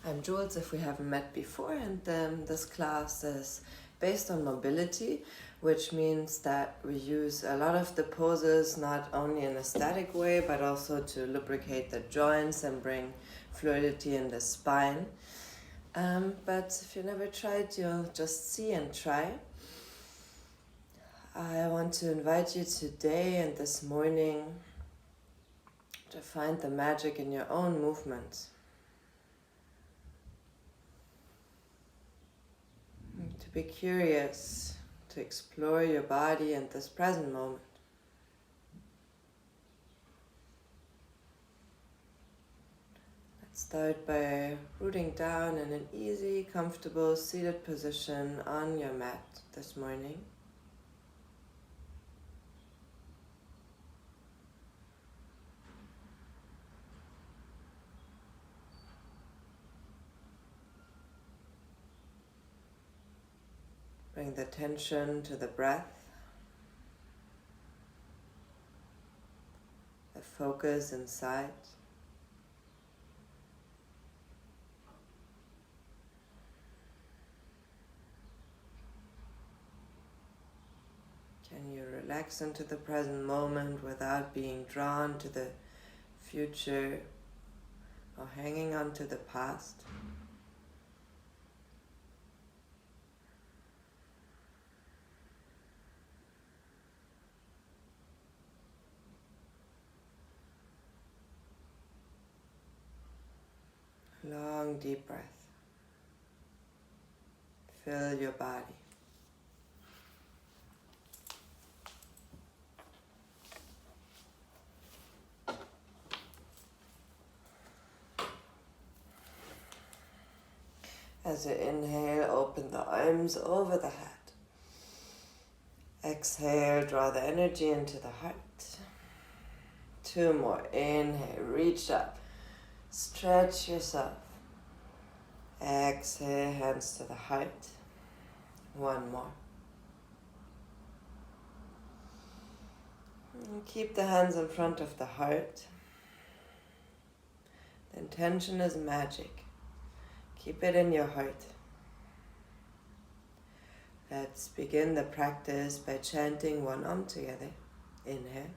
I'm Jules, if we haven't met before, and this class is based on mobility, which means that we use a lot of the poses not only in a static way, but also to lubricate the joints and bring fluidity in the spine. But if you never tried, you'll just see and try. I want to invite you today and this morning to find the magic in your own movements. To be curious, to explore your body in this present moment. Let's start by rooting down in an easy, comfortable, seated position on your mat this morning. Bring the tension to the breath, the focus inside. Can you relax into the present moment without being drawn to the future or hanging on to the past? Long, deep breath. Fill your body. As you inhale, open the arms over the head. Exhale, draw the energy into the heart. 2 more. Inhale, reach up. Stretch yourself. Exhale, hands to the heart. 1 more. And keep the hands in front of the heart. The intention is magic. Keep it in your heart. Let's begin the practice by chanting one Om together. Inhale.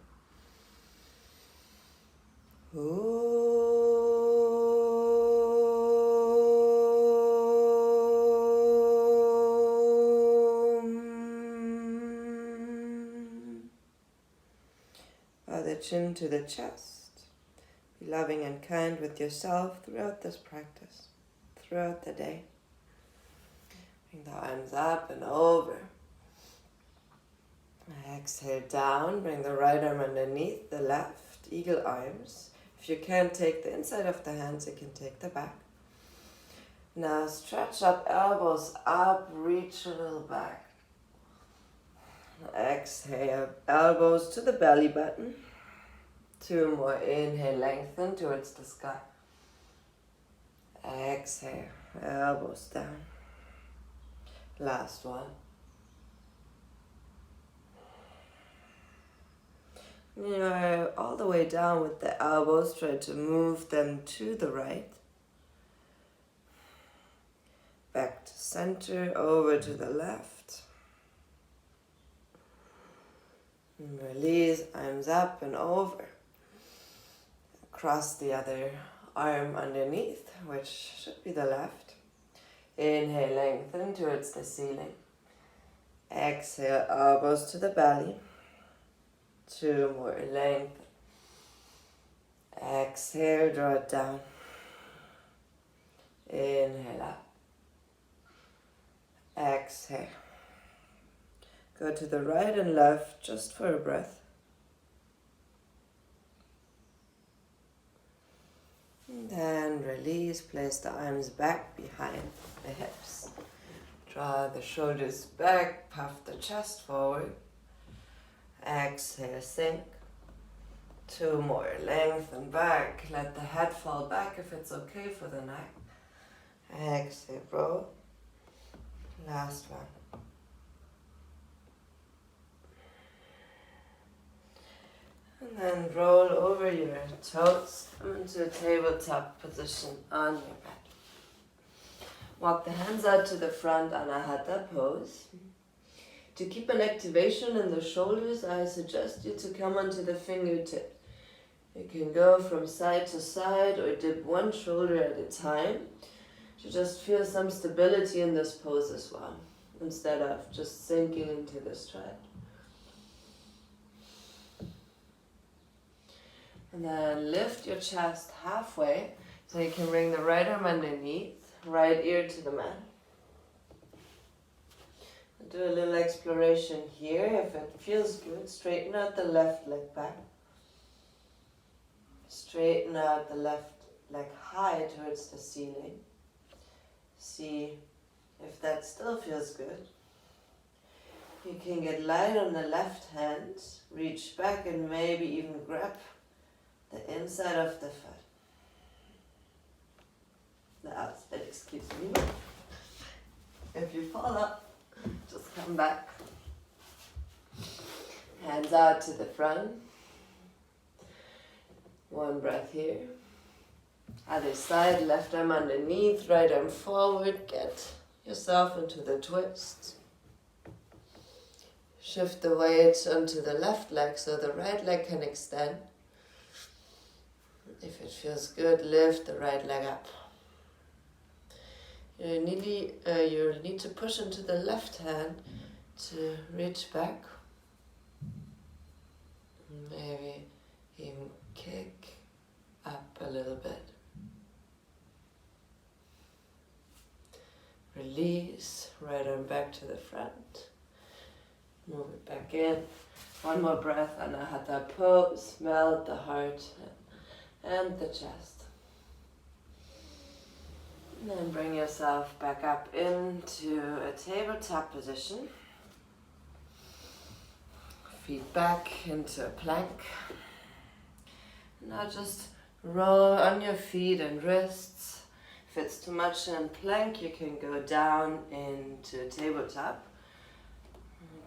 Bow the chin to the chest. Be loving and kind with yourself throughout this practice, throughout the day. Bring the arms up and over. Exhale down, bring the right arm underneath the left, eagle arms. If you can't take the inside of the hands, you can take the back. Now stretch up, elbows up, reach a little back. Exhale, elbows to the belly button. 2 more, inhale, lengthen towards the sky. Exhale, elbows down. Last one. You're all the way down with the elbows. Try to move them to the right. Back to center, over to the left. And release, arms up and over. Cross the other arm underneath, which should be the left. Inhale, lengthen towards the ceiling. Exhale, elbows to the belly. 2 more, lengthen. Exhale, draw it down. Inhale up. Exhale. Go to the right and left just for a breath. And then release, place the arms back behind the hips. Draw the shoulders back, puff the chest forward. Exhale, sink. 2 more, lengthen back. Let the head fall back if it's okay for the neck. Exhale, roll. Last one. And then roll over your toes into a tabletop position on your mat. Walk the hands out to the front, Anahata pose. To keep an activation in the shoulders, I suggest you to come onto the fingertip. You can go from side to side or dip one shoulder at a time to just feel some stability in this pose as well, instead of just sinking into the stride. And then lift your chest halfway so you can bring the right arm underneath, right ear to the mat. Do a little exploration here. If it feels good, straighten out the left leg back. Straighten out the left leg high towards the ceiling. See if that still feels good. You can get light on the left hand, reach back and maybe even grab the inside of the foot. The outside, excuse me. If you fall up, just come back. Hands out to the front. One breath here. Other side, left arm underneath, right arm forward. Get yourself into the twist. Shift the weight onto the left leg so the right leg can extend. If it feels good, lift the right leg up. You need to push into the left hand to reach back. Maybe even kick up a little bit. Release, right arm back to the front. Move it back in. One more breath, Anahata pose. Melt the heart and the chest. And then bring yourself back up into a tabletop position. Feet back into a plank. Now just roll on your feet and wrists. If it's too much in plank, you can go down into tabletop.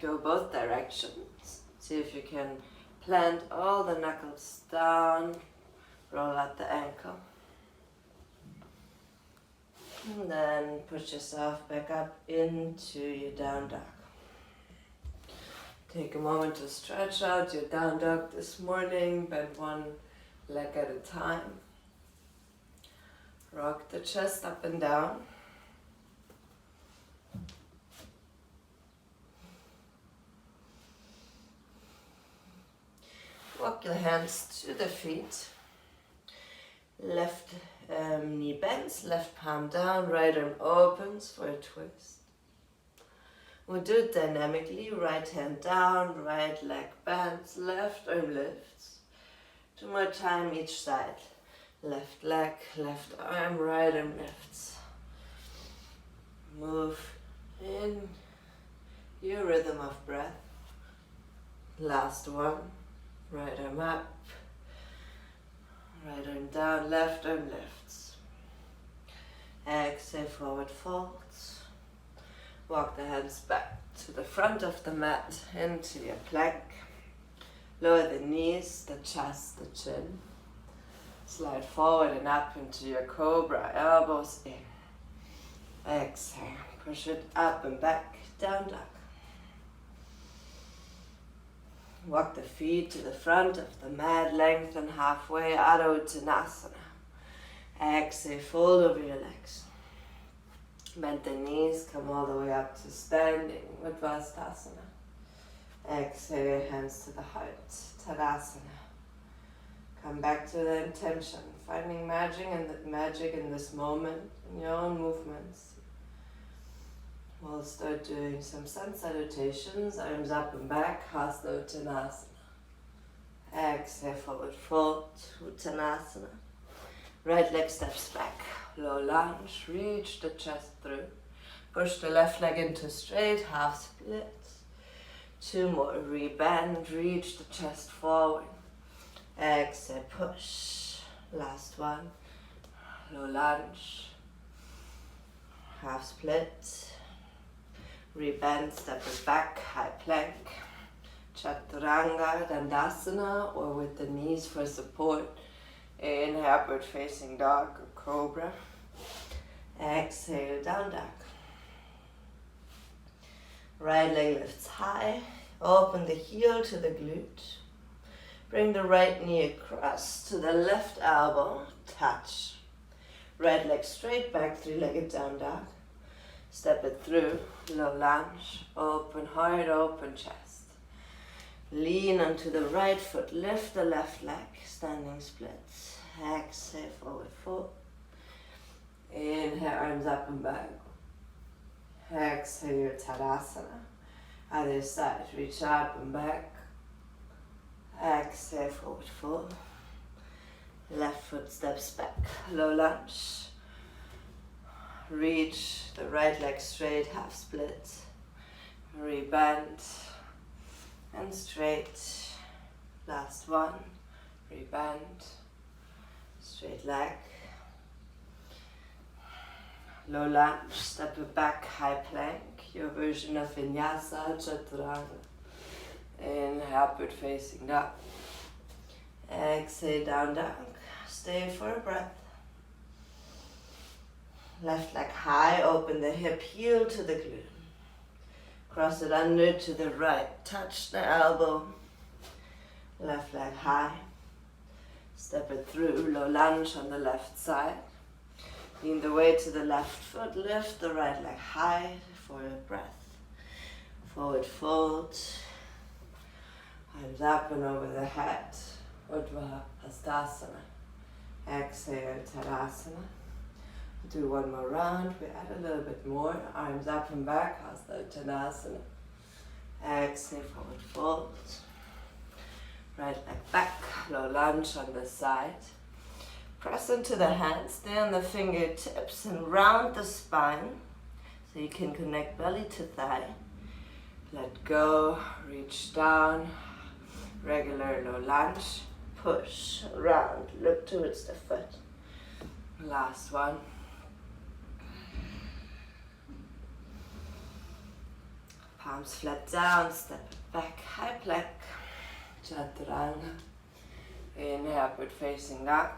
Go both directions. See if you can plant all the knuckles down. Roll out the ankle. And then push yourself back up into your down dog. Take a moment to stretch out your down dog this morning. Bend one leg at a time. Rock the chest up and down. Walk your hands to the feet. Left knee bends, left palm down, right arm opens for a twist. We'll do it dynamically. Right hand down, right leg bends, left arm lifts. 2 more times each side. Left leg, left arm, right arm lifts. Move in your rhythm of breath. Last one. Right arm up. Right arm down, left arm lifts. Exhale, forward folds. Walk the hands back to the front of the mat, into your plank. Lower the knees, the chest, the chin. Slide forward and up into your Cobra, elbows in. Exhale, push it up and back, down dog. Walk the feet to the front of the mat, lengthen halfway, Adho Uttanasana. Exhale, fold over your legs. Bend the knees, come all the way up to standing, Utkatasana. Exhale, hands to the heart, Tadasana. Come back to the intention, finding magic in this moment, in your own movements. We'll start doing some sun salutations, arms up and back, Hasta Uttanasana. Exhale, forward fold, Uttanasana. Right leg steps back, low lunge, reach the chest through. Push the left leg into straight, half split. 2 more, rebend, reach the chest forward. Exhale, push. Last one, low lunge, half split. Rebend, step it back, high plank. Chaturanga, Dandasana, or with the knees for support in upward facing dog or cobra. Exhale, down dog. Right leg lifts high. Open the heel to the glute. Bring the right knee across to the left elbow. Touch. Right leg straight back, three-legged down dog. Step it through. Low lunge. Open heart, open chest. Lean onto the right foot. Lift the left leg. Standing splits. Exhale, forward fold. Inhale, arms up and back. Exhale, Utkatasana. Other side, reach up and back. Exhale, forward fold. Left foot steps back, low lunge. Reach the right leg straight, half split. Rebend and straight. Last one. Rebend. Straight leg. Low lunge, step it back, high plank. Your version of Vinyasa, Chaturanga. Inhale, upward facing dog. Exhale, down dog. Stay for a breath. Left leg high, open the hip, heel to the glute. Cross it under to the right, touch the elbow. Left leg high. Step it through, low lunge on the left side. Lean the weight to the left foot, lift the right leg high for a breath. Forward fold. Arms up and over the head. Utkatasana. Exhale, Utkatasana. Do one more round. We add a little bit more. Arms up and back. Utkatasana. Exhale, forward fold. Right leg back. Low lunge on the side. Press into the hands, stay on the fingertips and round the spine so you can connect belly to thigh. Let go, reach down, regular low lunge, push, round, look towards the foot. Last one. Palms flat down, step it back, high plank, Chaturanga. Inhale, upward facing dog.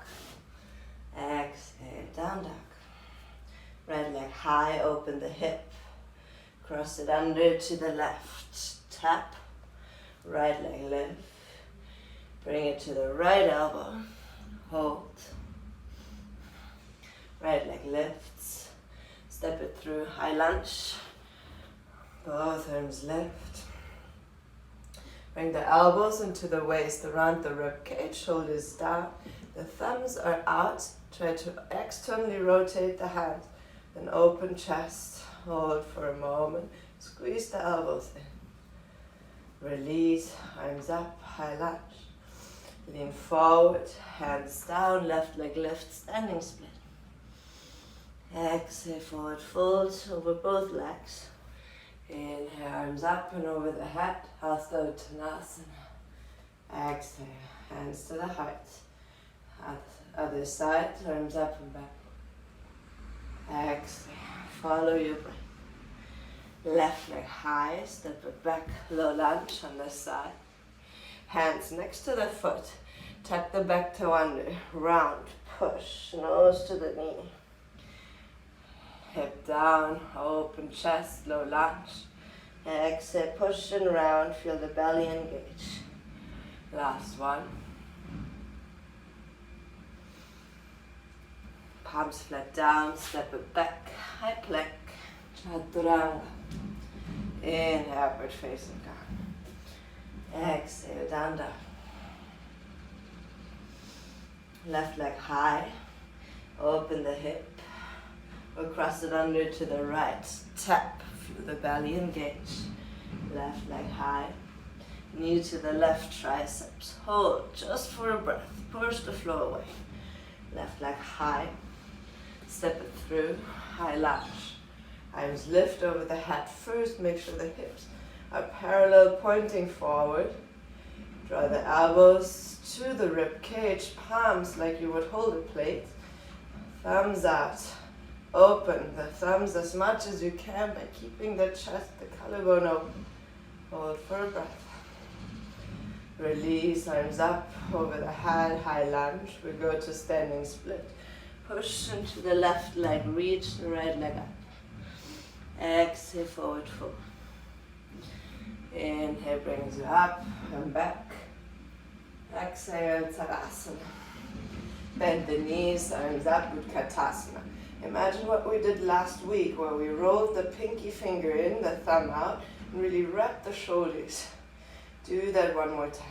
Exhale, down dog. Right leg high, open the hip. Cross it under to the left. Tap. Right leg lift. Bring it to the right elbow. Hold. Right leg lifts. Step it through, high lunge. Both arms lift. Bring the elbows into the waist, around the rib cage, shoulders down. The thumbs are out. Try to externally rotate the hands. Then open chest. Hold for a moment. Squeeze the elbows in. Release. Arms up. High lunge. Lean forward. Hands down. Left leg lift. Standing split. Exhale. Forward fold over both legs. Inhale. Arms up and over the head. Salutations. Exhale. Hands to the heart. Other side, arms up and back. Exhale, follow your breath. Left leg high, step it back, low lunge on the side. Hands next to the foot, tuck the back toe under, round, push, nose to the knee. Hip down, open chest, low lunge. Exhale, push and round, feel the belly engage. Last one. Palms flat down, step it back, high plank, Chaturanga. Inhale, upward facing dog. Exhale, down dog. Left leg high, open the hip, or cross it under to the right. Tap, feel the belly engage. Left leg high, knee to the left triceps. Hold just for a breath, push the floor away. Left leg high. Step it through, high lunge. Arms lift over the head first, make sure the hips are parallel, pointing forward. Draw the elbows to the rib cage, palms like you would hold a plate. Thumbs out, open the thumbs as much as you can by keeping the chest, the collarbone open. Hold for a breath. Release, arms up over the head, high lunge. We go to standing split. Push into the left leg, reach the right leg up. Exhale, forward fold. Inhale brings you up and back. Exhale, Utkatasana. Bend the knees, arms up, Utkatasana. Imagine what we did last week where we rolled the pinky finger in, the thumb out, and really wrap the shoulders. Do that one more time.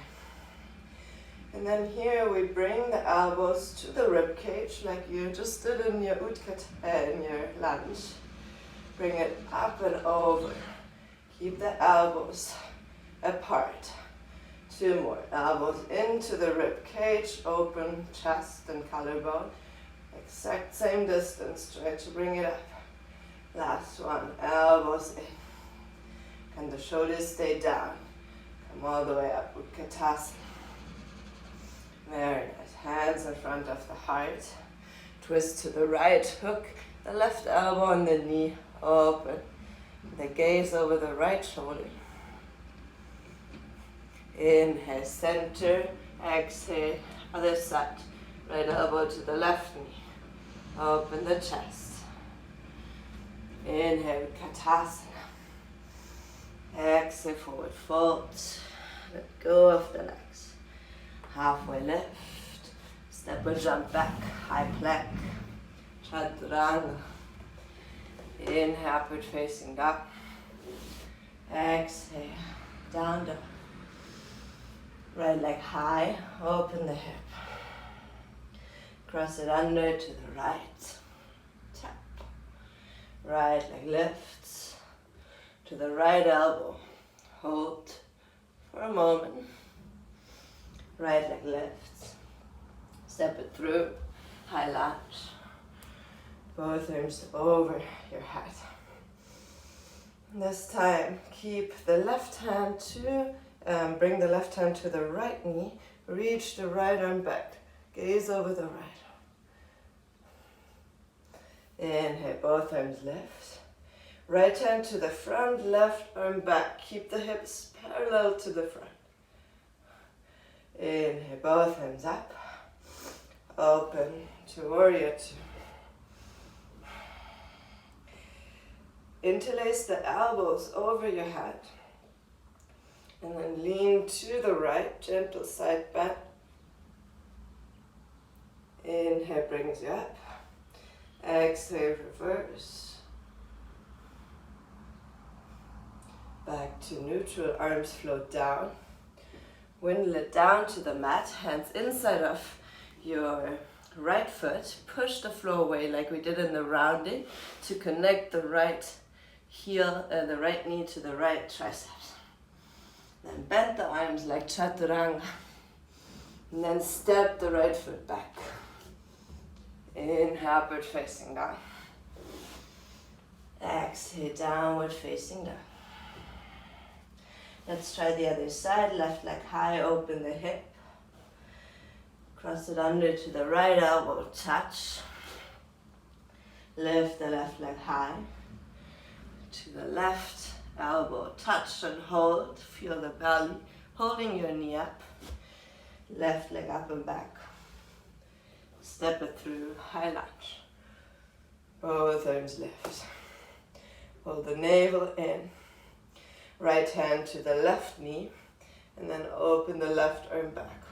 And then here we bring the elbows to the rib cage like you just did in your in your lunge. Bring it up and over. Keep the elbows apart. 2 more. Elbows into the rib cage, open chest and collarbone. Exact same distance. Try to bring it up. Last one. Elbows in. Can the shoulders stay down? Come all the way up. Utkatasana. Very nice. Hands in front of the heart. Twist to the right. Hook the left elbow on the knee. Open. The gaze over the right shoulder. Inhale, center. Exhale, other side. Right elbow to the left knee. Open the chest. Inhale, Utkatasana. Exhale, forward fold. Let go of the legs. Halfway lift. Step or jump back. High plank. Chaturanga. Inhale, upward facing dog. Exhale, down dog. Right leg high, open the hip. Cross it under to the right. Tap. Right leg lifts to the right elbow. Hold for a moment. Right leg lifts. Step it through. High lunge. Both arms over your head. This time, keep the left hand to, bring the left hand to the right knee. Reach the right arm back. Gaze over the right arm. Inhale, both arms lift. Right hand to the front, left arm back. Keep the hips parallel to the front. Inhale, both hands up. Open to warrior two. Interlace the elbows over your head. And then lean to the right, gentle side bend. Inhale brings you up. Exhale, reverse. Back to neutral, arms float down. Windle it down to the mat, hands inside of your right foot. Push the floor away like we did in the rounding to connect the right heel, the right knee to the right triceps. Then bend the arms like chaturanga. And then step the right foot back. Inhale, upward facing down. Exhale, downward facing down. Let's try the other side. Left leg high, open the hip. Cross it under to the right elbow, touch. Lift the left leg high. To the left elbow, touch and hold. Feel the belly, holding your knee up. Left leg up and back. Step it through, high lunge. Both arms lift. Hold the navel in. Right hand to the left knee. And then open the left arm back.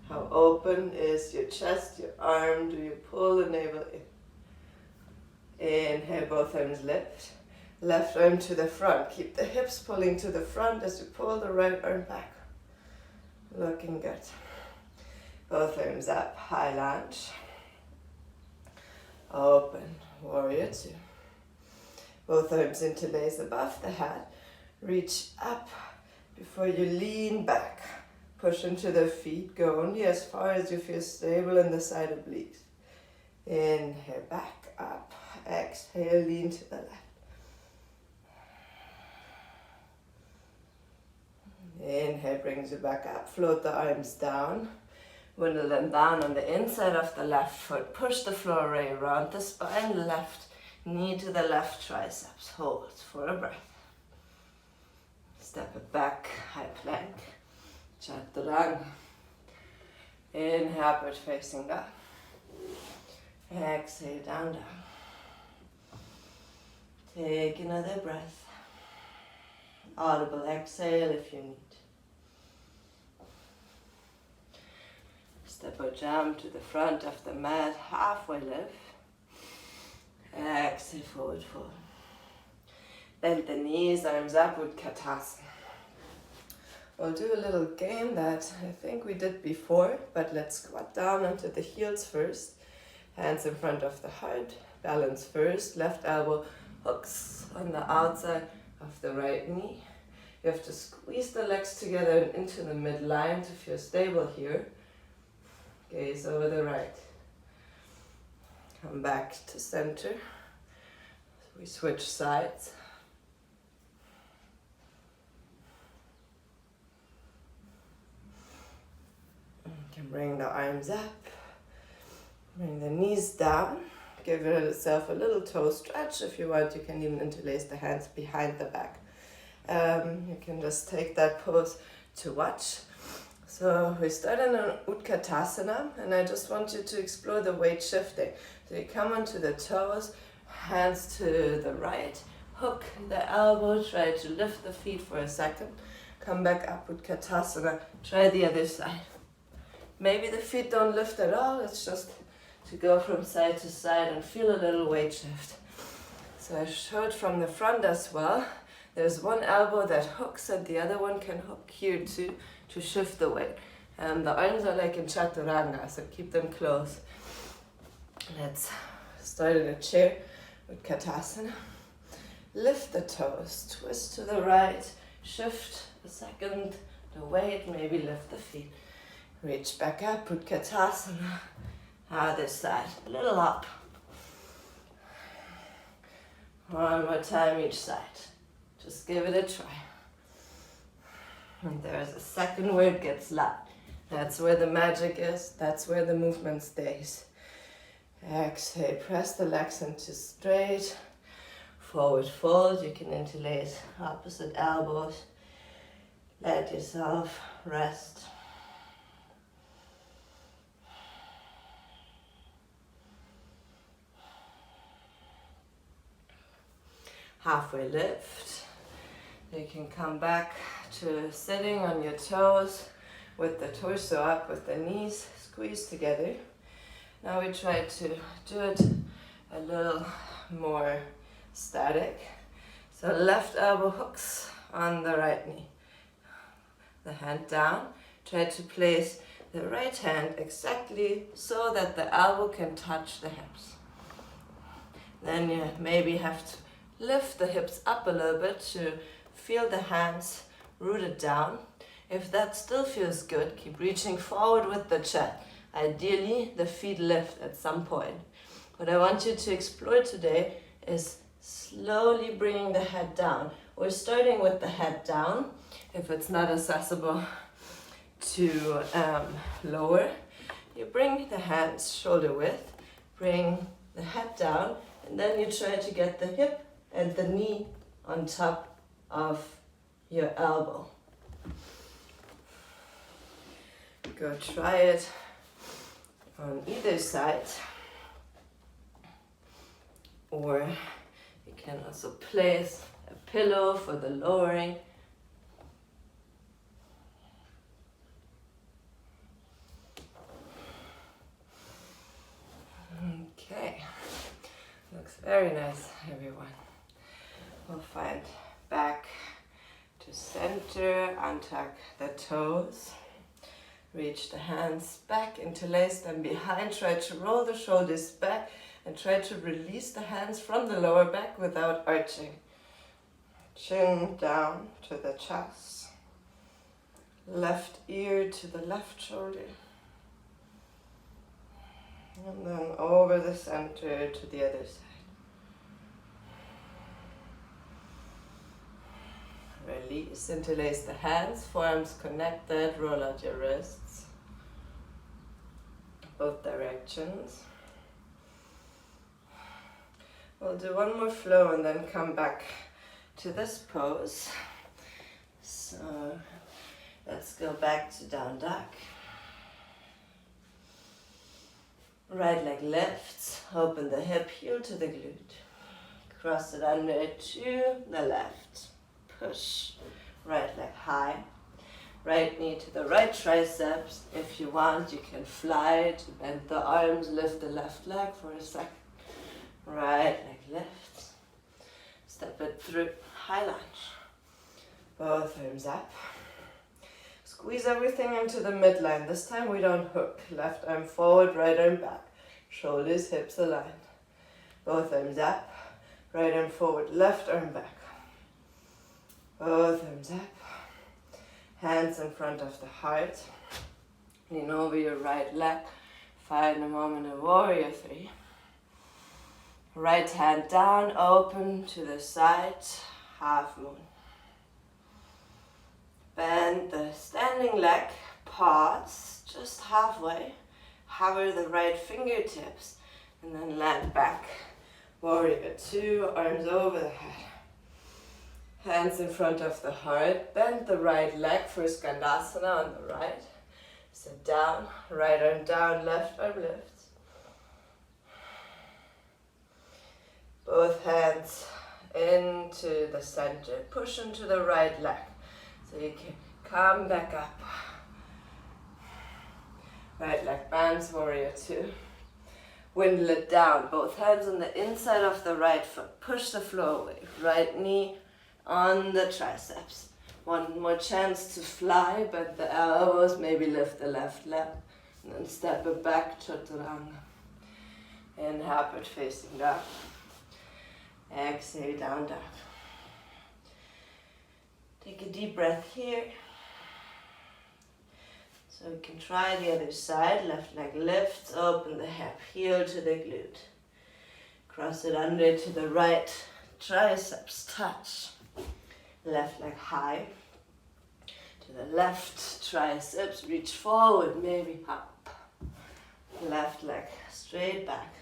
How open is your chest, your arm? Do you pull the navel in? Inhale, both arms lift. Left arm to the front. Keep the hips pulling to the front as you pull the right arm back. Looking good. Both arms up, high lunge. Open, warrior two. Both arms interlace above the head. Reach up before you lean back. Push into the feet. Go only as far as you feel stable in the side obliques. Inhale, back up. Exhale, lean to the left. Inhale brings you back up. Float the arms down. Windle them down on the inside of the left foot. Push the floor away around the spine. Left knee to the left triceps. Hold for a breath. Step it back. High plank. Chaturanga. Inhale, upward facing dog. Exhale, down, down. Take another breath. Audible exhale if you need. Step or jump to the front of the mat, halfway lift. Exhale, forward fold. Bend the knees, arms up, Utkatasana. We'll do a little game that I think we did before, but let's squat down onto the heels first. Hands in front of the heart, balance first. Left elbow hooks on the outside of the right knee. You have to squeeze the legs together and into the midline to feel stable here. Gaze over the right. Come back to center. We switch sides. You can bring the arms up. Bring the knees down. Give yourself a little toe stretch. If you want, you can even interlace the hands behind the back. You can just take that pose to watch. So we start in an Utkatasana, and I just want you to explore the weight shifting. So you come onto the toes, hands to the right, hook the elbow, try to lift the feet for a second, come back up, Utkatasana, try the other side. Maybe the feet don't lift at all, it's just to go from side to side and feel a little weight shift. So I showed from the front as well. There's one elbow that hooks and the other one can hook here too to shift the weight. The arms are like in Chaturanga, so keep them close. Let's start in a chair with Utkatasana. Lift the toes, twist to the right, shift a second the weight, maybe lift the feet. Reach back up, Utkatasana. Other side, a little up. One more time each side. Just give it a try. And there's a second where it gets light. That's where the magic is. That's where the movement stays. Exhale, press the legs into straight. Forward fold. You can interlace opposite elbows. Let yourself rest. Halfway lift. You can come back to sitting on your toes with the torso up, with the knees squeezed together. Now we try to do it a little more static. So left elbow hooks on the right knee. The hand down. Try to place the right hand exactly so that the elbow can touch the hips. Then you maybe have to lift the hips up a little bit to feel the hands rooted down. If that still feels good, keep reaching forward with the chest. Ideally, the feet lift at some point. What I want you to explore today is slowly bringing the head down. We're starting with the head down. If it's not accessible to lower, you bring the hands shoulder width, bring the head down, and then you try to get the hip and the knee on top of your elbow. Go try it on either side. Or you can also place a pillow for the lowering. Okay, looks very nice, everyone. We'll find back to center, untuck the toes, reach the hands back, interlace them behind, try to roll the shoulders back and try to release the hands from the lower back without arching. Chin down to the chest, left ear to the left shoulder, and then over the center to the other side. Release, interlace the hands, forearms connected, roll out your wrists, both directions. We'll do one more flow and then come back to this pose. So let's go back to down dog. Right leg lifts, open the hip, heel to the glute. Cross it under to the left. Push. Right leg high. Right knee to the right triceps. If you want, you can fly to bend the arms, lift the left leg for a second. Right leg lifts. Step it through. High lunge. Both arms up. Squeeze everything into the midline. This time we don't hook. Left arm forward, right arm back. Shoulders, hips aligned. Both arms up. Right arm forward, left arm back. Both arms up. Hands in front of the heart. Lean over your right leg. Find a moment of warrior 3. Right hand down, open to the side. Half moon. Bend the standing leg. Pause just halfway. Hover the right fingertips. And then land back. Warrior 2, arms over the head. Hands in front of the heart. Bend the right leg for Skandasana on the right. Sit down. Right arm down, left arm lifts. Both hands into the center. Push into the right leg. So you can come back up. Right leg bends, warrior 2. Windle it down. Both hands on the inside of the right foot. Push the floor away. Right knee on the triceps. One more chance to fly, bend the elbows, maybe lift the left leg, and then step it back, Chaturanga. Inhale, it facing down. Exhale, down, dog. Take a deep breath here. So we can try the other side. Left leg lifts, open the hip, heel to the glute. Cross it under to the right, triceps touch. Left leg high. To the left triceps, reach forward, maybe up. Left leg straight back.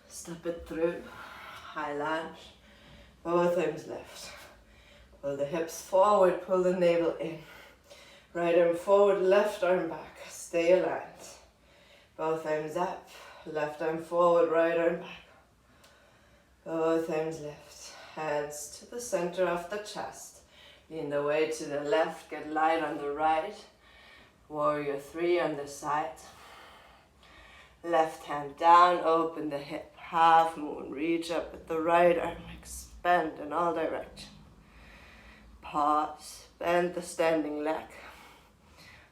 Step it through. High lunge. Both arms lift. Pull the hips forward, pull the navel in. Right arm forward, left arm back. Stay aligned. Both arms up. Left arm forward, right arm back. Both arms lift. Hands to the center of the chest. Lean the weight to the left, get light on the right. Warrior 3 on the side. Left hand down, open the hip. Half moon, reach up with the right arm. Expand in all directions. Pause, bend the standing leg.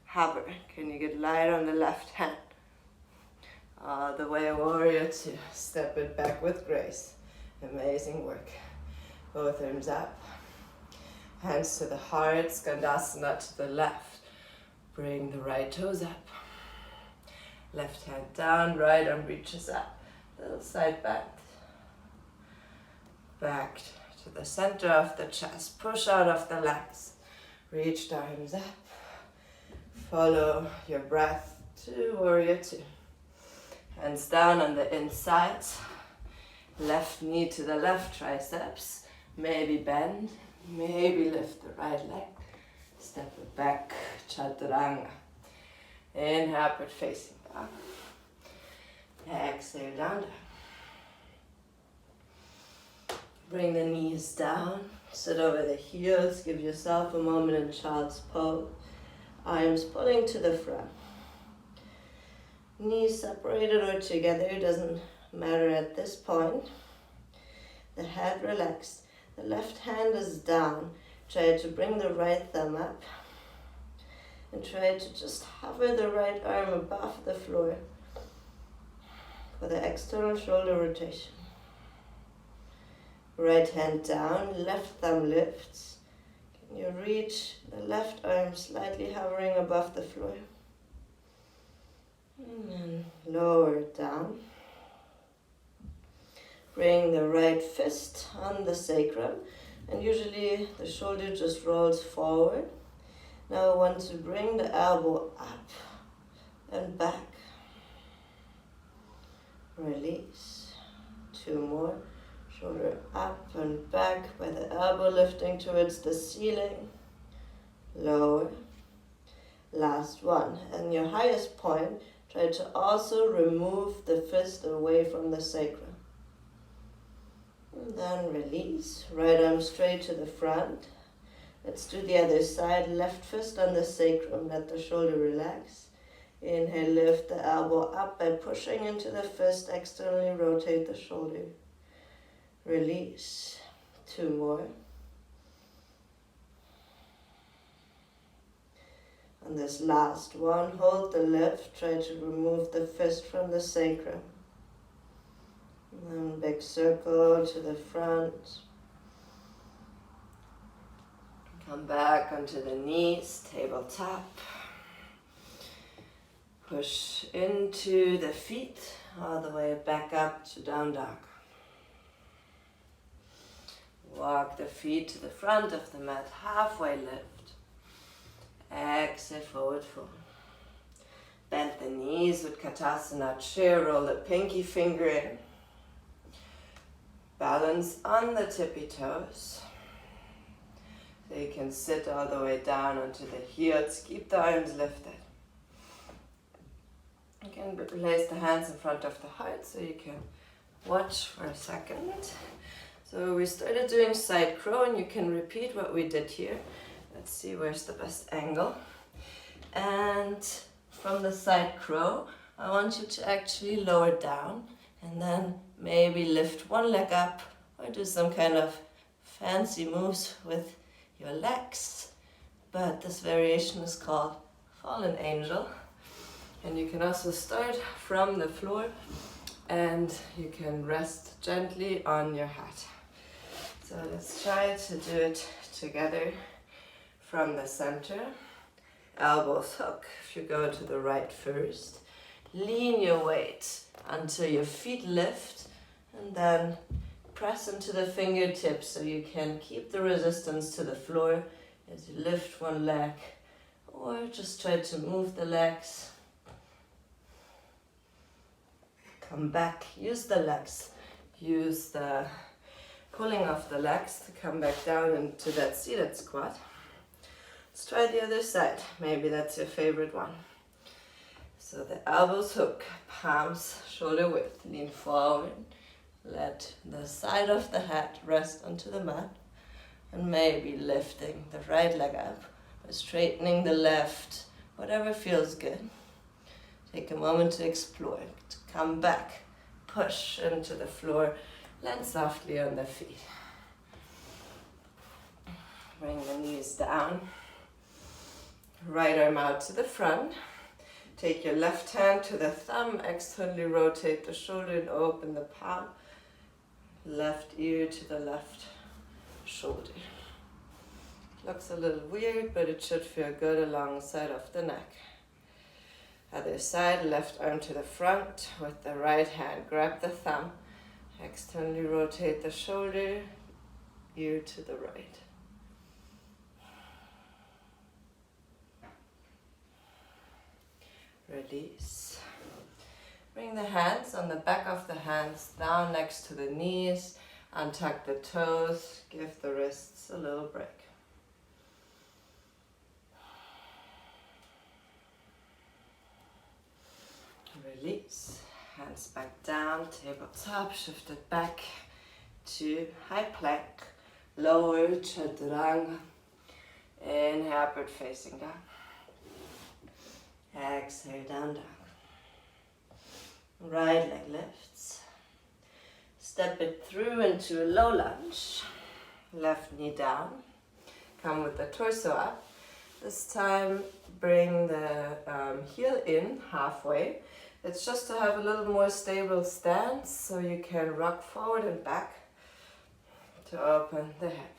Hover, can you get light on the left hand? All the way, warrior 2. Step it back with grace. Amazing work. Both arms up. Hands to the heart, Skandasana to the left. Bring the right toes up. Left hand down, right arm reaches up. Little side bend. Back to the center of the chest. Push out of the legs. Reach the arms up. Follow your breath to warrior 2. Hands down on the inside. Left knee to the left triceps. Maybe bend. Maybe lift the right leg. Step it back. Chaturanga. Inhale, put facing down. Exhale, down, down. Bring the knees down. Sit over the heels. Give yourself a moment in child's pose. Arms pulling to the front. Knees separated or together, doesn't matter at this point. The head relaxed. The left hand is down. Try to bring the right thumb up. And try to just hover the right arm above the floor for the external shoulder rotation. Right hand down, left thumb lifts. Can you reach the left arm slightly hovering above the floor? And then lower it down. Bring the right fist on the sacrum, and usually the shoulder just rolls forward. Now I want to bring the elbow up and back. Release. 2 more. Shoulder up and back by the elbow lifting towards the ceiling. Lower. Last one. And your highest point, Try to also remove the fist away from the sacrum. And then release. Right arm straight to the front. Let's do the other side. Left fist on the sacrum. Let the shoulder relax. Inhale, lift the elbow up by pushing into the fist. Externally rotate the shoulder. Release. 2 more. On this last one, hold the lift. Try to remove the fist from the sacrum. And then big circle to the front. Come back onto the knees, tabletop. Push into the feet, all the way back up to down dog. Walk the feet to the front of the mat, halfway lift. Exhale, forward fold. Bend the knees, Utkatasana chair, roll the pinky finger in. Balance on the tippy toes. So you can sit all the way down onto the heels, keep the arms lifted. You can place the hands in front of the heart so you can watch for a second. So we started doing side crow, and you can repeat what we did here. Let's see where's the best angle. And from the side crow, I want you to actually lower down and then maybe lift one leg up or do some kind of fancy moves with your legs. But this variation is called Fallen Angel. And you can also start from the floor and you can rest gently on your hat. So let's try to do it together from the center. Elbows hook. If you go to the right first, lean your weight until your feet lift and then press into the fingertips so you can keep the resistance to the floor as you lift one leg, or just try to move the legs. Come back, use the legs, use the pulling of the legs to come back down into that seated squat. Let's try the other side, maybe that's your favorite one. So the elbows hook, palms shoulder width, lean forward, let the side of the head rest onto the mat, and maybe lifting the right leg up, or straightening the left, whatever feels good. Take a moment to explore, to come back, push into the floor, land softly on the feet. Bring the knees down, right arm out to the front. Take your left hand to the thumb, externally rotate the shoulder and open the palm. Left ear to the left shoulder. Looks a little weird, but it should feel good along the side of the neck. Other side, left arm to the front with the right hand. Grab the thumb, externally rotate the shoulder, ear to the right. Release. Bring the hands on the back of the hands down next to the knees. Untuck the toes. Give the wrists a little break. Release. Hands back down. Tabletop. Shift it back to high plank. Lower chaturanga. Inhale, upward facing down. Exhale, down dog. Right leg lifts. Step it through into a low lunge. Left knee down. Come with the torso up. This time bring the heel in halfway. It's just to have a little more stable stance so you can rock forward and back to open the hip.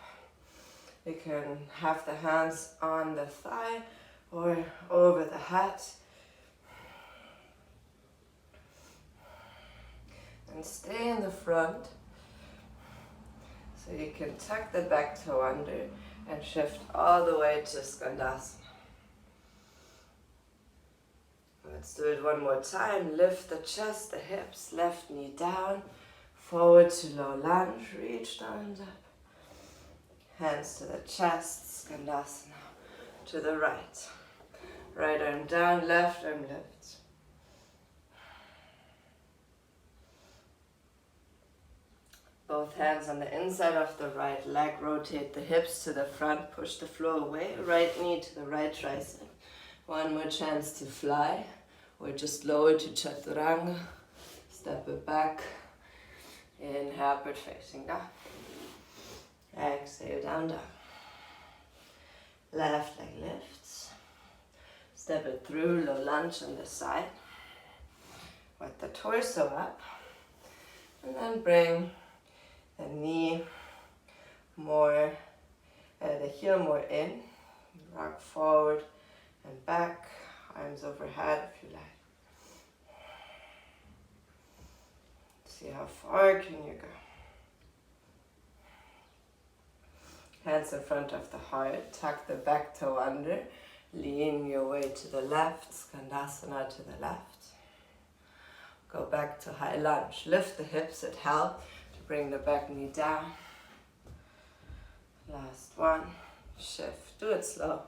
You can have the hands on the thigh or over the head. And stay in the front so you can tuck the back toe under and shift all the way to Skandasana. Let's do it one more time. Lift the chest, the hips, left knee down, forward to low lunge, reach down and up. Hands to the chest, Skandasana, to the right. Right arm down, left arm lifts. Both hands on the inside of the right leg. Rotate the hips to the front. Push the floor away. Right knee to the right tricep. One more chance to fly. Or just lower to chaturanga. Step it back. Inhale, bird facing down. Exhale, down, down. Left leg lifts. Step it through, low lunge on the side. With the torso up. And then bring the knee more, the heel more in. Rock forward and back. Arms overhead if you like. See how far can you go. Hands in front of the heart. Tuck the back toe under. Lean your way to the left. Skandasana to the left. Go back to high lunge. Lift the hips. It helps to bring the back knee down. Last one. Shift. Do it slow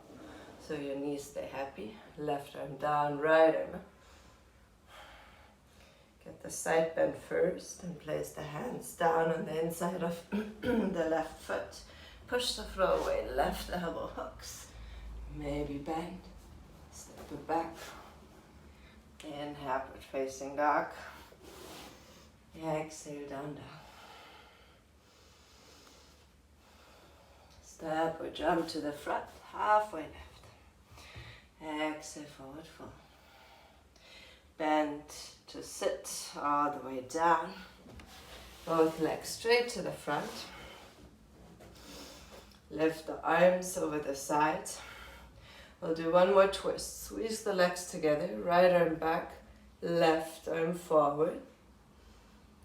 so your knees stay happy. Left arm down, right arm up. Get the side bend first and place the hands down on the inside of the left foot. Push the floor away. Left elbow hooks. Maybe bend. Step it back. Inhale, upward facing dog. Exhale, down, down. Step or jump to the front, halfway left. Exhale, forward fold. Bend to sit all the way down. Both legs straight to the front. Lift the arms over the sides. We'll do one more twist. Squeeze the legs together. Right arm back, left arm forward.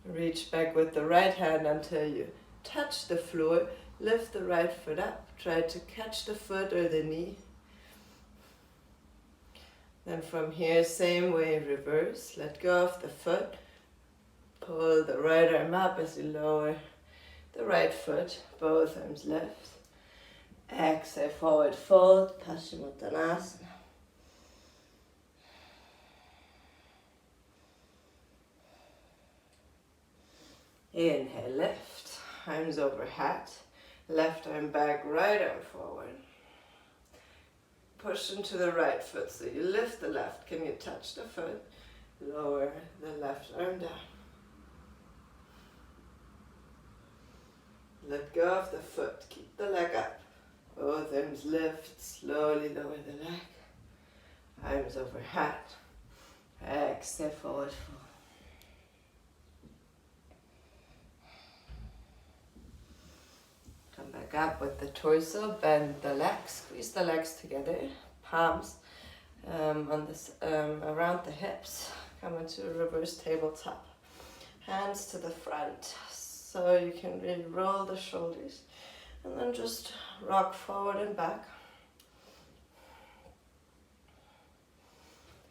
Reach back with the right hand until you touch the floor. Lift the right foot up. Try to catch the foot or the knee. Then from here, same way, reverse. Let go of the foot. Pull the right arm up as you lower the right foot. Both arms lift. Exhale, forward fold, Paschimottanasana. Inhale, lift, arms overhead, left arm back, right arm forward. Push into the right foot, so you lift the left. Can you touch the foot? Lower the left arm down. Let go of the foot, keep the leg up. Both arms lift, slowly lower the leg. Arms overhead. Exhale, forward fold. Come back up with the torso, bend the legs, squeeze the legs together, palms around the hips. Come into a reverse tabletop. Hands to the front, so you can really roll the shoulders. And then just rock forward and back.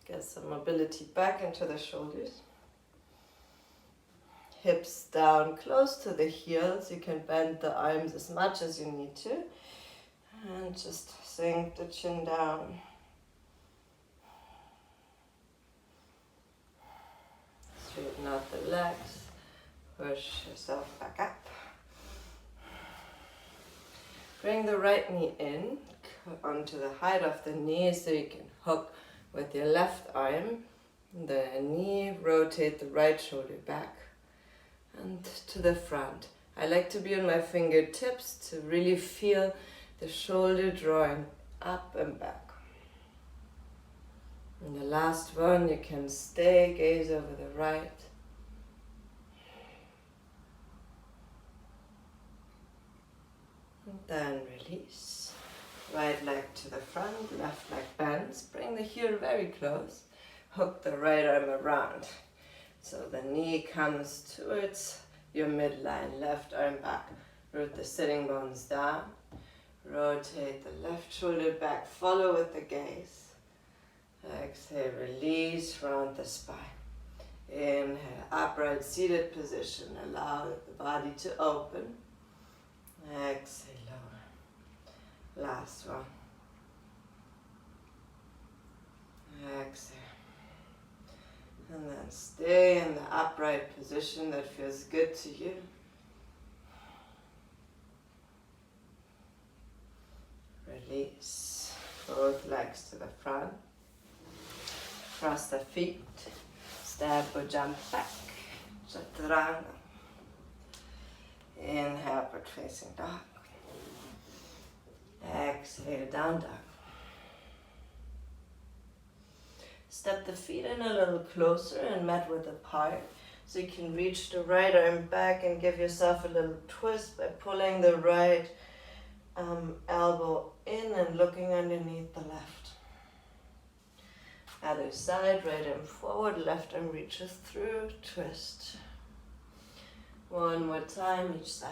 Get some mobility back into the shoulders. Hips down close to the heels. You can bend the arms as much as you need to. And just sink the chin down. Straighten out the legs. Push yourself back up. Bring the right knee in onto the height of the knee so you can hook with your left arm. The knee, rotate the right shoulder back and to the front. I like to be on my fingertips to really feel the shoulder drawing up and back. And the last one, you can stay, gaze over the right. And then release. Right leg to the front, left leg bends. Bring the heel very close. Hook the right arm around. So the knee comes towards your midline. Left arm back. Root the sitting bones down. Rotate the left shoulder back. Follow with the gaze. Exhale, release, round the spine. Inhale, upright seated position. Allow the body to open. Exhale, lower. Last one. Exhale. And then stay in the upright position that feels good to you. legs to the front. Cross the feet. Step or jump back. Chaturanga. Inhale, upward facing dog. Exhale, down dog. Step the feet in a little closer and mat width apart. So you can reach the right arm back and give yourself a little twist by pulling the right elbow in and looking underneath the left. Other side, right arm forward, left arm reaches through, twist. One more time, each side.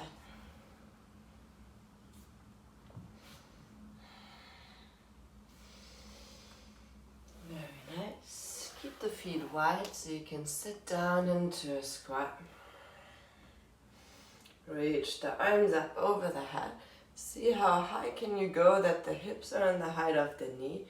Very nice. Keep the feet wide so you can sit down into a squat. Reach the arms up over the head. See how high can you go that the hips are on the height of the knee.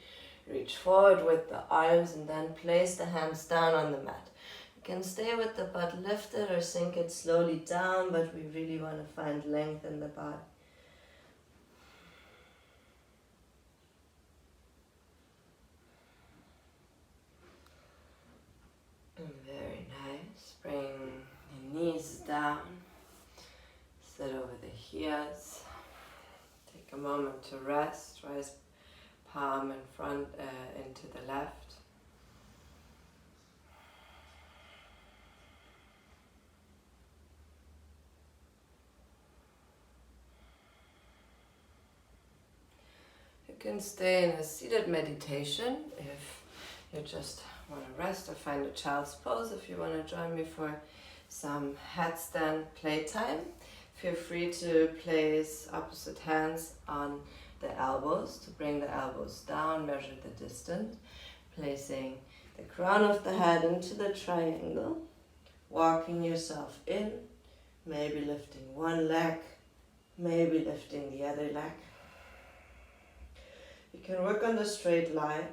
Reach forward with the arms and then place the hands down on the mat. You can stay with the butt lifted or sink it slowly down, but we really want to find length in the body. Very nice. Bring your knees down. Sit over the heels. Take a moment to rest. Rise palm in front into the left. You can stay in a seated meditation if you just want to rest, or find a child's pose. If you want to join me for some headstand playtime, feel free to place opposite hands on the elbows to bring the elbows down, measure the distance, placing the crown of the head into the triangle, walking yourself in, maybe lifting one leg, maybe lifting the other leg. You can work on the straight line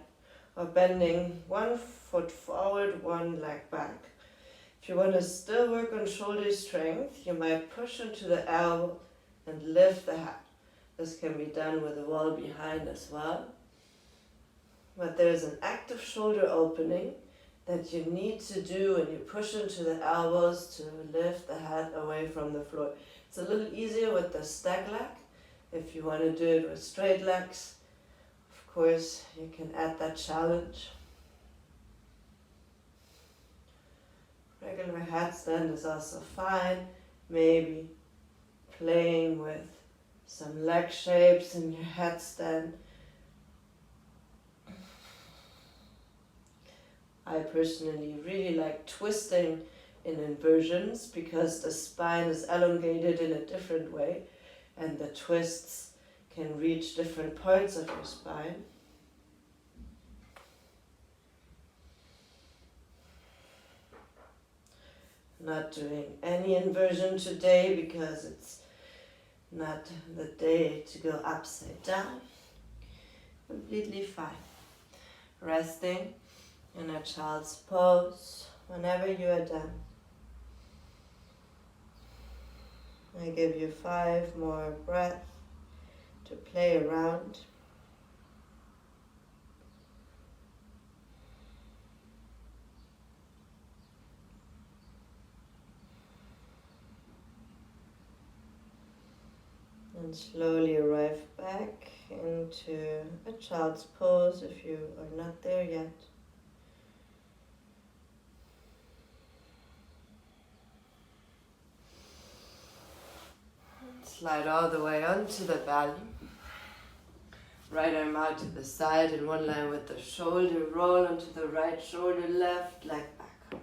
or bending one foot forward, one leg back. If you want to still work on shoulder strength, you might push into the elbow and lift the head. This can be done with the wall behind as well. But there's an active shoulder opening that you need to do when you push into the elbows to lift the head away from the floor. It's a little easier with the stack leg. If you want to do it with straight legs, of course, you can add that challenge. Regular headstand is also fine. Maybe playing with some leg shapes in your headstand. I personally really like twisting in inversions because the spine is elongated in a different way and the twists can reach different parts of your spine. Not doing any inversion today because it's not the day to go upside down. Completely fine. Resting in a child's pose whenever you are done. I give you 5 more breaths to play around. And slowly arrive back into a child's pose if you are not there yet. Slide all the way onto the belly. Right arm out to the side in one line with the shoulder. Roll onto the right shoulder, left leg back.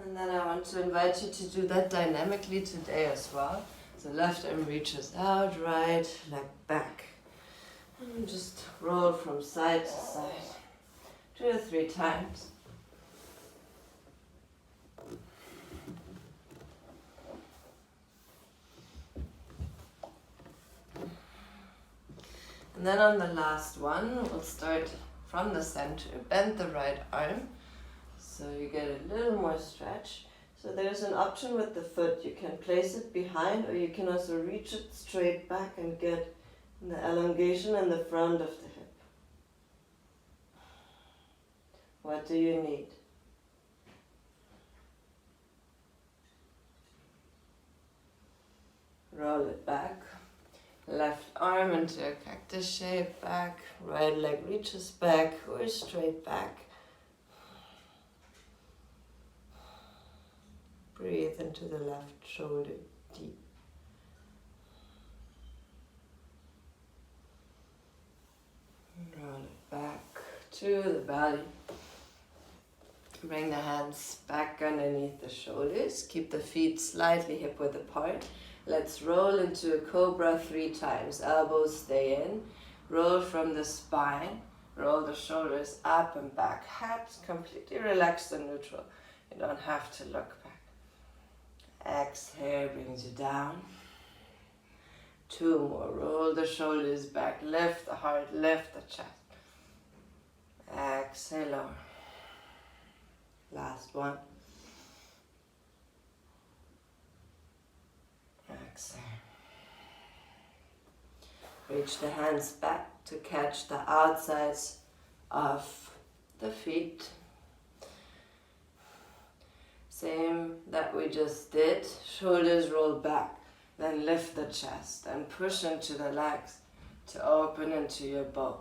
And then I want to invite you to do that dynamically today as well. So left arm reaches out, right leg back. And just roll from side to side. 2 or 3 times. And then on the last one, we'll start from the center, bend the right arm, so you get a little more stretch. So there's an option with the foot, you can place it behind or you can also reach it straight back and get And the elongation in the front of the hip. What do you need? Roll it back. Left arm into a cactus shape back. Right leg reaches back or straight back. Breathe into the left shoulder deep. Roll it back to the belly. Bring the hands back underneath the shoulders. Keep the feet slightly hip width apart. Let's roll into a Cobra 3 times. Elbows stay in. Roll from the spine. Roll the shoulders up and back. Head completely relaxed and neutral. You don't have to look back. Exhale brings you down. 2 more. Roll the shoulders back. Lift the heart. Lift the chest. Exhale lower. Last one. Exhale. Reach the hands back to catch the outsides of the feet. Same that we just did. Shoulders roll back. Then lift the chest and push into the legs to open into your bow.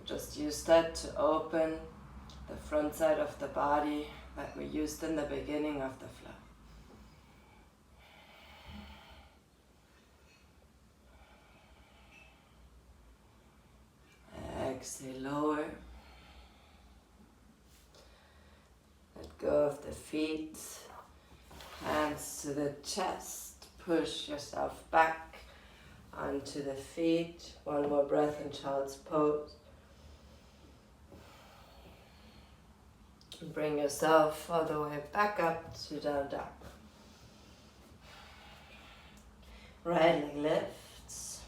Just use that to open the front side of the body that we used in the beginning of the flow. Exhale, lower. Let go of the feet. Hands to the chest. Push yourself back onto the feet. One more breath in child's pose. Bring yourself all the way back up to down dog. Right leg lifts.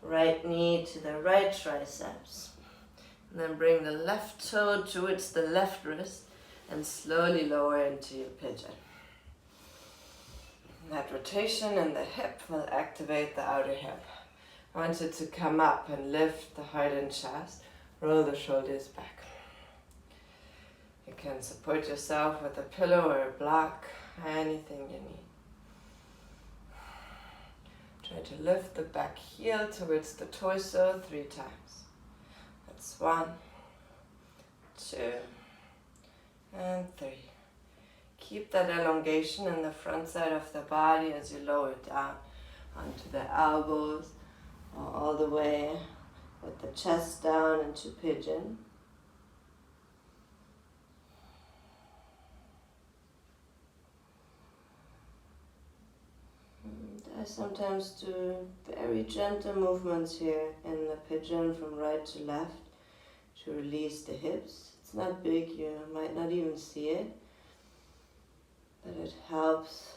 Right knee to the right triceps. And then bring the left toe towards the left wrist and slowly lower into your pigeon. That rotation in the hip will activate the outer hip. I want you to come up and lift the heart and chest. Roll the shoulders back. You can support yourself with a pillow or a block, anything you need. Try to lift the back heel towards the torso 3 times. That's 1, 2, and 3. Keep that elongation in the front side of the body as you lower down onto the elbows, or all the way with the chest down into pigeon. I sometimes do very gentle movements here in the pigeon from right to left to release the hips. It's not big, you might not even see it, but it helps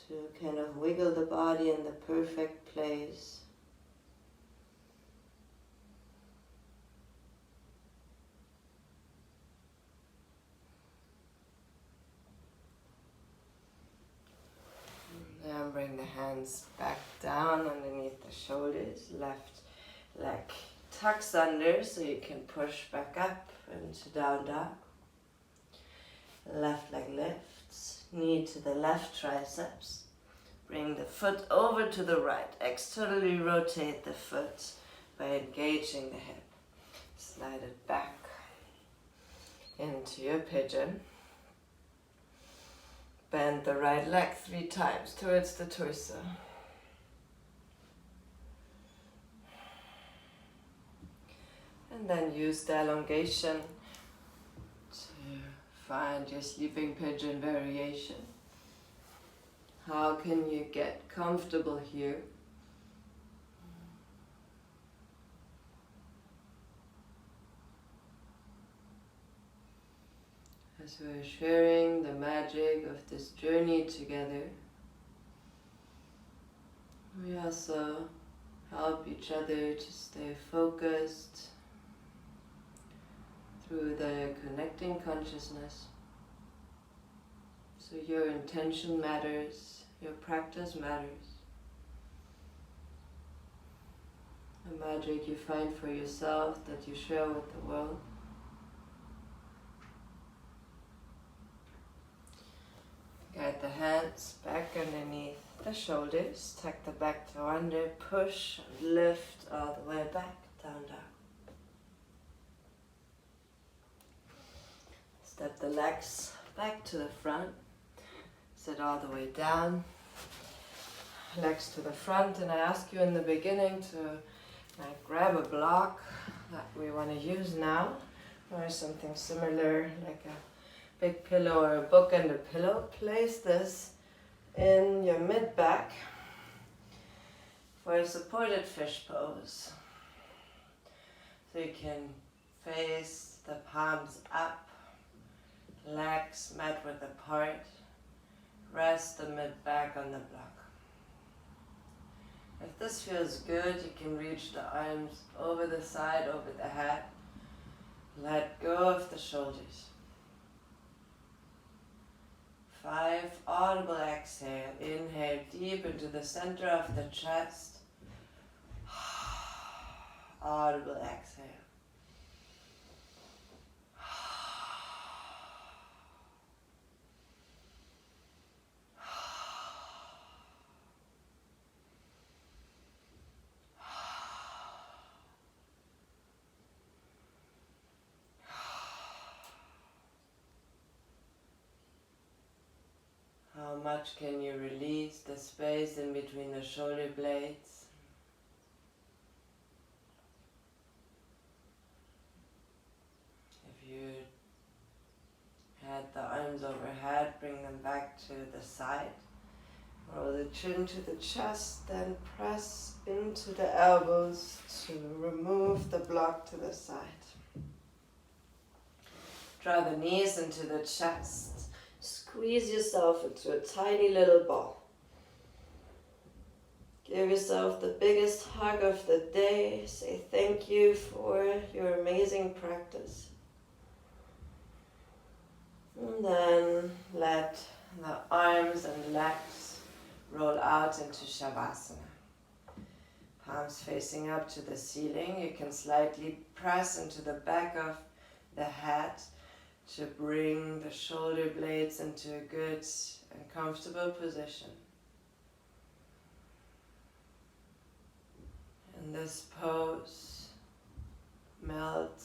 to kind of wiggle the body in the perfect place. Now bring the hands back down underneath the shoulders. Left leg tucks under so you can push back up into down dog. Left leg lifts. Knee to the left triceps. Bring the foot over to the right. Externally rotate the foot by engaging the hip. Slide it back into your pigeon. Bend the right leg 3 times towards the torso. And then use the elongation to find your sleeping pigeon variation. How can you get comfortable here? As we're sharing the magic of this journey together, we also help each other to stay focused through the connecting consciousness. So your intention matters, your practice matters. the magic you find for yourself that you share with the world. Guide the hands back underneath the shoulders, tuck the back toe under, push and lift all the way back, down, down. Step the legs back to the front, sit all the way down, legs to the front, and I ask you in the beginning to grab a block that we want to use now, or something similar like a big pillow or a book and a pillow. Place this in your mid-back for a supported fish pose. So you can face the palms up, legs mat width apart, rest the mid-back on the block. If this feels good, you can reach the arms over the side, over the head. Let go of the shoulders. 5, audible exhale. Inhale deep into the center of the chest. Audible exhale. How much can you release the space in between the shoulder blades? If you had the arms overhead, bring them back to the side. Roll the chin to the chest, then press into the elbows to remove the block to the side. Draw the knees into the chest. Squeeze yourself into a tiny little ball. Give yourself the biggest hug of the day. Say thank you for your amazing practice. And then let the arms and legs roll out into Shavasana. Palms facing up to the ceiling. You can slightly press into the back of the head to bring the shoulder blades into a good and comfortable position. In this pose, melt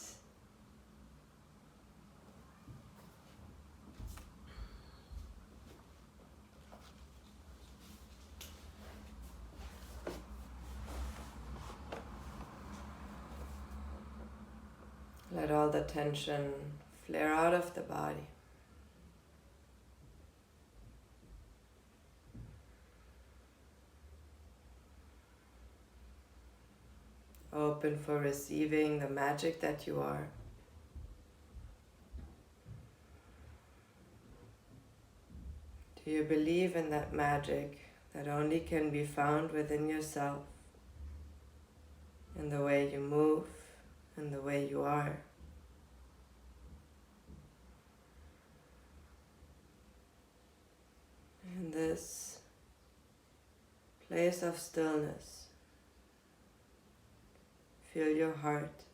let all the tension flare out of the body. Open for receiving the magic that you are. Do you believe in that magic that only can be found within yourself, in the way you move, in the way you are? In this place of stillness, feel your heart.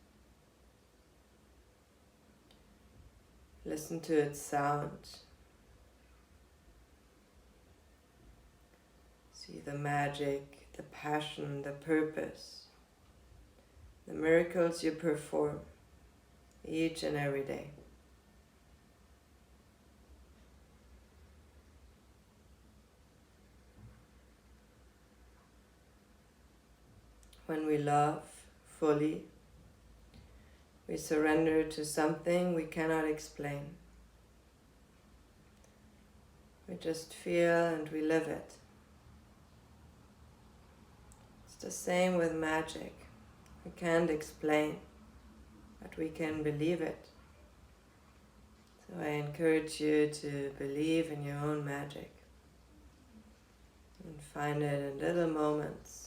Listen to its sound. See the magic, the passion, the purpose, the miracles you perform each and every day. When we love fully, we surrender to something we cannot explain. We just feel and we live it. It's the same with magic. We can't explain, but we can believe it. So I encourage you to believe in your own magic and find it in little moments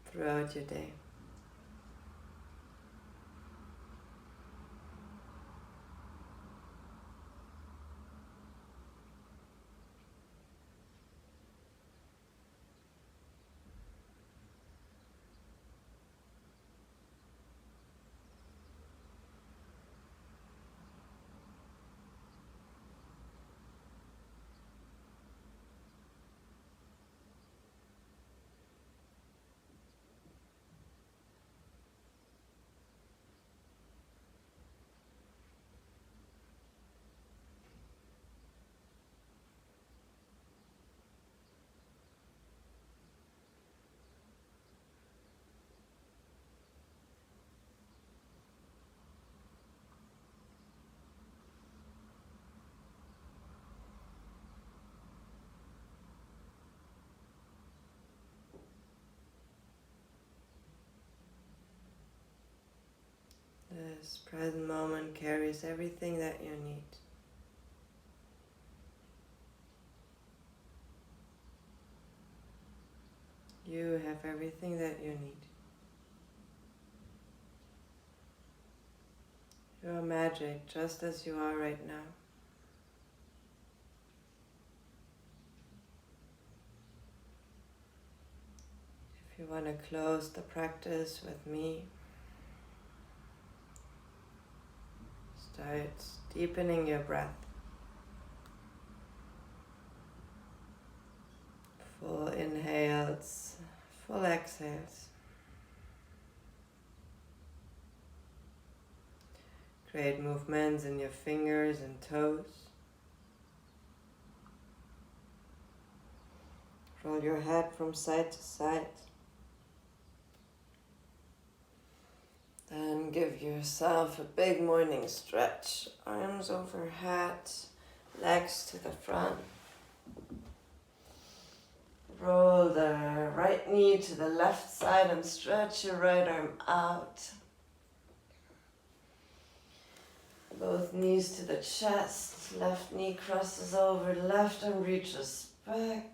throughout your day. This present moment carries everything that you need. You have everything that you need. You are magic just as you are right now. If you want to close the practice with me, start deepening your breath. Full inhales, full exhales. Create movements in your fingers and toes. Roll your head from side to side. Then give yourself a big morning stretch. Arms overhead, legs to the front. Roll the right knee to the left side and stretch your right arm out. Both knees to the chest. Left knee crosses over, left arm reaches back.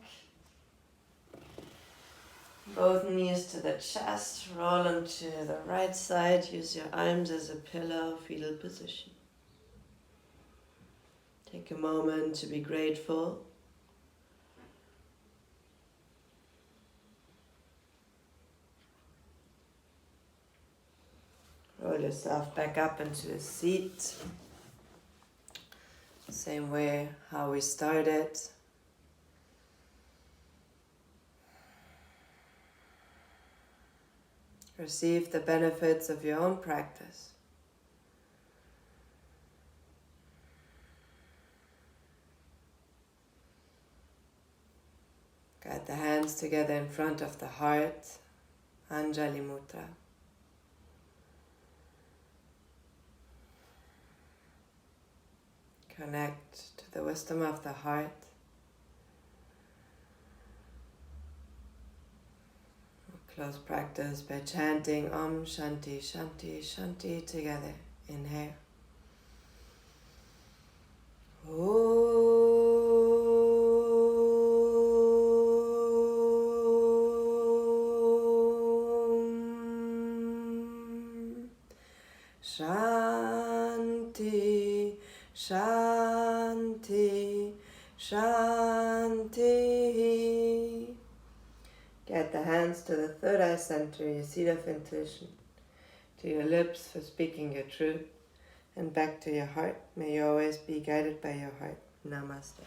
Both knees to the chest, roll onto the right side, use your arms as a pillow, fetal position. Take a moment to be grateful. Roll yourself back up into a seat. Same way how we started. Receive the benefits of your own practice. Guide the hands together in front of the heart, Anjali Mudra. Connect to the wisdom of the heart. Close practice by chanting Om Shanti Shanti Shanti together. Inhale. Om Shanti Shanti Shanti. Get the hands to the third eye center, your seat of intuition, to your lips for speaking your truth, and back to your heart. May you always be guided by your heart. Namaste.